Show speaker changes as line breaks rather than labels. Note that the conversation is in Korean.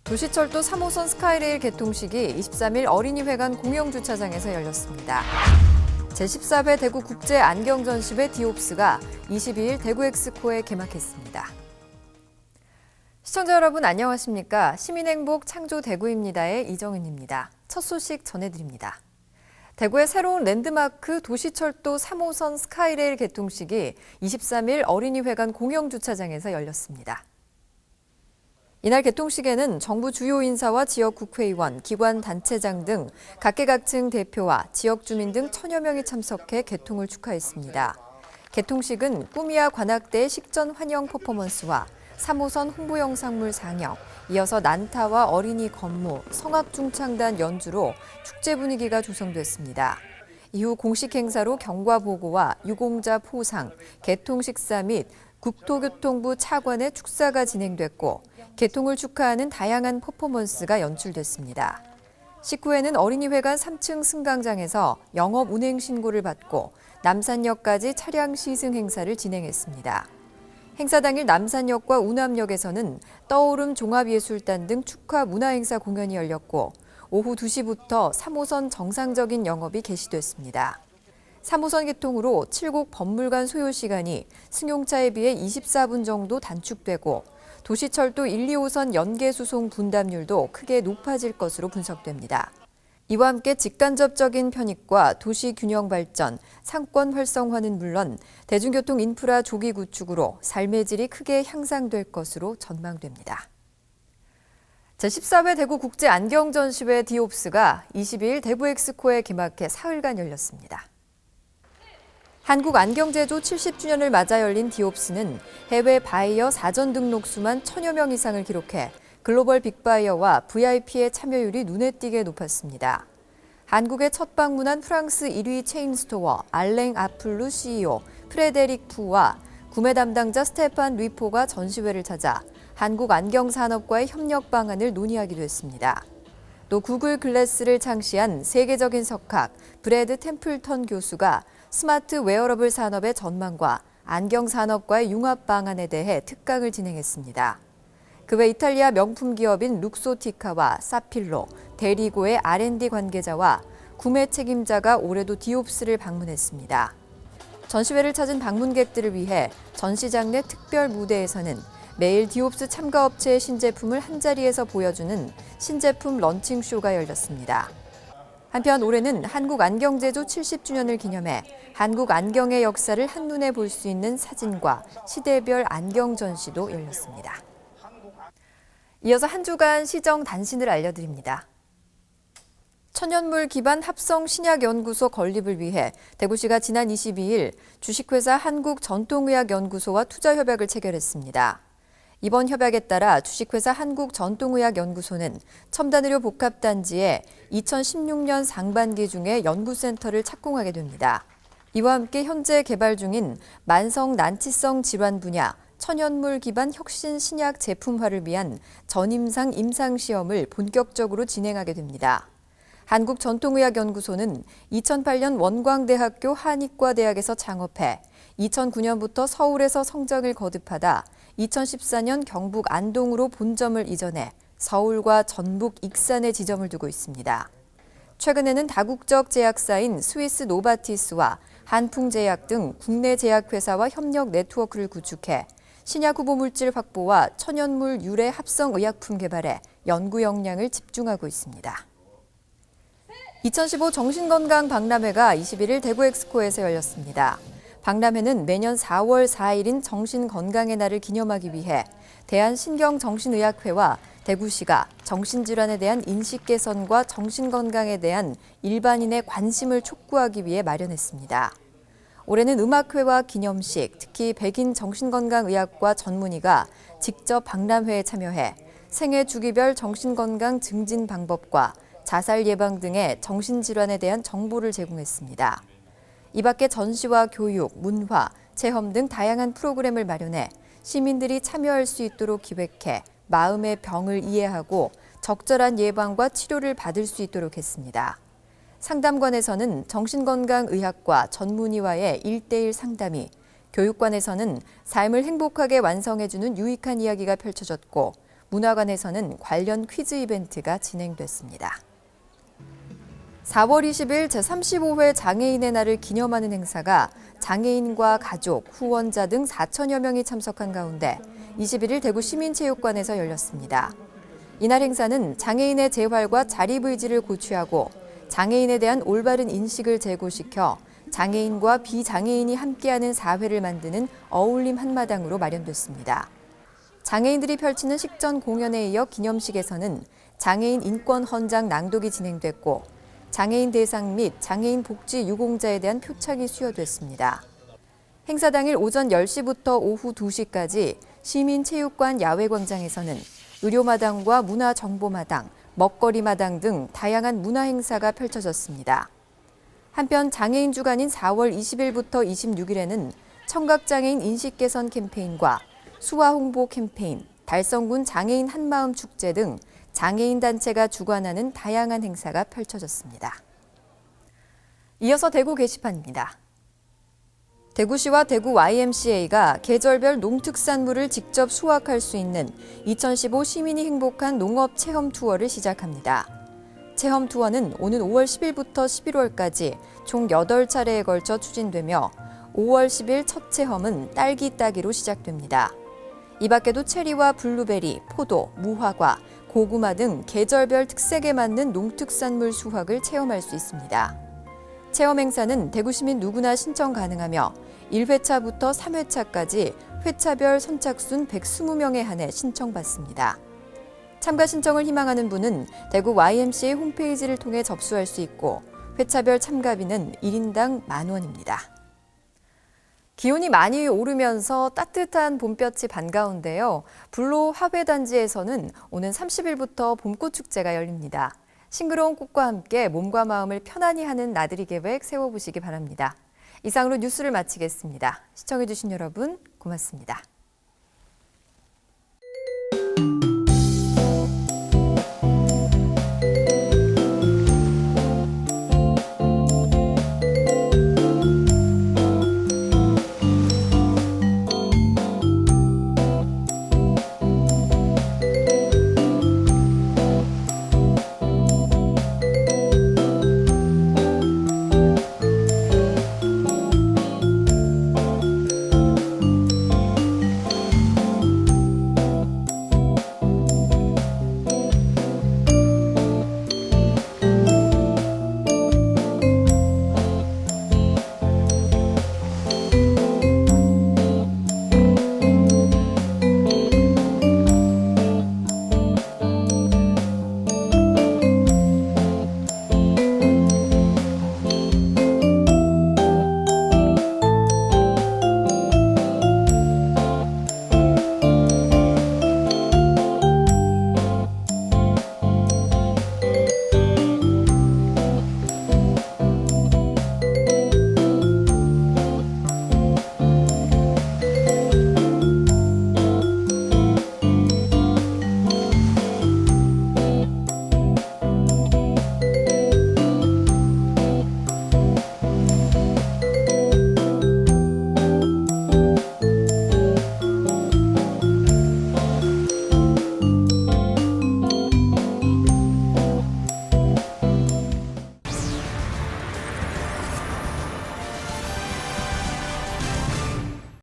도시철도 3호선 스카이레일 개통식이 23일 어린이회관 공영주차장에서 열렸습니다. 제14회 대구 국제안경전시회 디옵스가 22일 대구 엑스코에 개막했습니다. 시청자 여러분 안녕하십니까? 시민행복 창조 대구입니다의 이정은입니다. 첫 소식 전해드립니다. 대구의 새로운 랜드마크 도시철도 3호선 스카이레일 개통식이 23일 어린이회관 공영주차장에서 열렸습니다. 이날 개통식에는 정부 주요 인사와 지역 국회의원, 기관 단체장 등 각계각층 대표와 지역 주민 등 천여 명이 참석해 개통을 축하했습니다. 개통식은 꿈이야 관악대의 식전 환영 퍼포먼스와 3호선 홍보 영상물 상영, 이어서 난타와 어린이 건무, 성악중창단 연주로 축제 분위기가 조성됐습니다. 이후 공식 행사로 경과 보고와 유공자 포상, 개통 식사 및 국토교통부 차관의 축사가 진행됐고 개통을 축하하는 다양한 퍼포먼스가 연출됐습니다. 식후에는 어린이회관 3층 승강장에서 영업 운행 신고를 받고 남산역까지 차량 시승 행사를 진행했습니다. 행사 당일 남산역과 우남역에서는 떠오름 종합예술단 등 축하 문화행사 공연이 열렸고 오후 2시부터 3호선 정상적인 영업이 개시됐습니다. 3호선 개통으로 7곡 법물관 소요 시간이 승용차에 비해 24분 정도 단축되고 도시철도 1, 2호선 연계수송 분담률도 크게 높아질 것으로 분석됩니다. 이와 함께 직간접적인 편익과 도시 균형 발전, 상권 활성화는 물론 대중교통 인프라 조기 구축으로 삶의 질이 크게 향상될 것으로 전망됩니다. 제14회 대구 국제안경전시회 디옵스가 22일 대구 엑스코에 개막해 사흘간 열렸습니다. 한국안경제조 70주년을 맞아 열린 디옵스는 해외 바이어 사전 등록수만 1000여 명 이상을 기록해 글로벌 빅바이어와 VIP의 참여율이 눈에 띄게 높았습니다. 한국에 첫 방문한 프랑스 1위 체인 스토어 알랭 아플루 CEO 프레데릭 푸와 구매 담당자 스테판 리포가 전시회를 찾아 한국 안경 산업과의 협력 방안을 논의하기도 했습니다. 또 구글 글래스를 창시한 세계적인 석학 브래드 템플턴 교수가 스마트 웨어러블 산업의 전망과 안경 산업과의 융합 방안에 대해 특강을 진행했습니다. 그 외 이탈리아 명품 기업인 룩소티카와 사필로, 데리고의 R&D 관계자와 구매 책임자가 올해도 디옵스를 방문했습니다. 전시회를 찾은 방문객들을 위해 전시장 내 특별 무대에서는 매일 디옵스 참가업체의 신제품을 한자리에서 보여주는 신제품 런칭쇼가 열렸습니다. 한편 올해는 한국안경제조 70주년을 기념해 한국 안경의 역사를 한눈에 볼 수 있는 사진과 시대별 안경 전시도 열렸습니다. 이어서 한 주간 시정 단신을 알려드립니다. 천연물 기반 합성 신약연구소 건립을 위해 대구시가 지난 22일 주식회사 한국전통의학연구소와 투자협약을 체결했습니다. 이번 협약에 따라 주식회사 한국전통의학연구소는 첨단의료 복합단지에 2016년 상반기 중에 연구센터를 착공하게 됩니다. 이와 함께 현재 개발 중인 만성 난치성 질환 분야 천연물 기반 혁신 신약 제품화를 위한 전임상 임상 시험을 본격적으로 진행하게 됩니다. 한국전통의학연구소는 2008년 원광대학교 한의과대학에서 창업해 2009년부터 서울에서 성장을 거듭하다 2014년 경북 안동으로 본점을 이전해 서울과 전북 익산에 지점을 두고 있습니다. 최근에는 다국적 제약사인 스위스 노바티스와 한풍제약 등 국내 제약회사와 협력 네트워크를 구축해 신약 후보 물질 확보와 천연물 유래 합성 의약품 개발에 연구 역량을 집중하고 있습니다. 2015 정신건강 박람회가 21일 대구 엑스코에서 열렸습니다. 박람회는 매년 4월 4일인 정신건강의 날을 기념하기 위해 대한신경정신의학회와 대구시가 정신질환에 대한 인식 개선과 정신건강에 대한 일반인의 관심을 촉구하기 위해 마련했습니다. 올해는 음악회와 기념식, 특히 백인 정신건강의학과 전문의가 직접 박람회에 참여해 생애 주기별 정신건강 증진 방법과 자살 예방 등의 정신질환에 대한 정보를 제공했습니다. 이 밖에 전시와 교육, 문화, 체험 등 다양한 프로그램을 마련해 시민들이 참여할 수 있도록 기획해 마음의 병을 이해하고 적절한 예방과 치료를 받을 수 있도록 했습니다. 상담관에서는 정신건강의학과 전문의와의 1:1 상담이, 교육관에서는 삶을 행복하게 완성해주는 유익한 이야기가 펼쳐졌고 문화관에서는 관련 퀴즈 이벤트가 진행됐습니다. 4월 20일 제35회 장애인의 날을 기념하는 행사가 장애인과 가족, 후원자 등 4천여 명이 참석한 가운데 21일 대구 시민체육관에서 열렸습니다. 이날 행사는 장애인의 재활과 자립의지를 고취하고 장애인에 대한 올바른 인식을 제고시켜 장애인과 비장애인이 함께하는 사회를 만드는 어울림 한마당으로 마련됐습니다. 장애인들이 펼치는 식전 공연에 이어 기념식에서는 장애인 인권 헌장 낭독이 진행됐고 장애인 대상 및 장애인 복지 유공자에 대한 표창이 수여됐습니다. 행사 당일 오전 10시부터 오후 2시까지 시민체육관 야외광장에서는 의료마당과 문화정보마당, 먹거리마당 등 다양한 문화행사가 펼쳐졌습니다. 한편 장애인 주간인 4월 20일부터 26일에는 청각장애인 인식개선 캠페인과 수화 홍보 캠페인, 달성군 장애인 한마음 축제 등 장애인 단체가 주관하는 다양한 행사가 펼쳐졌습니다. 이어서 대구 게시판입니다. 대구시와 대구 YMCA가 계절별 농특산물을 직접 수확할 수 있는 2015 시민이 행복한 농업 체험 투어를 시작합니다. 체험 투어는 오는 5월 10일부터 11월까지 총 8차례에 걸쳐 추진되며 5월 10일 첫 체험은 딸기 따기로 시작됩니다. 이 밖에도 체리와 블루베리, 포도, 무화과, 고구마 등 계절별 특색에 맞는 농특산물 수확을 체험할 수 있습니다. 체험 행사는 대구 시민 누구나 신청 가능하며 1회차부터 3회차까지 회차별 선착순 120명에 한해 신청받습니다. 참가 신청을 희망하는 분은 대구 YMCA 홈페이지를 통해 접수할 수 있고 회차별 참가비는 1인당 10,000원입니다. 기온이 많이 오르면서 따뜻한 봄볕이 반가운데요. 불로 화훼단지에서는 오는 30일부터 봄꽃축제가 열립니다. 싱그러운 꽃과 함께 몸과 마음을 편안히 하는 나들이 계획 세워보시기 바랍니다. 이상으로 뉴스를 마치겠습니다. 시청해주신 여러분 고맙습니다.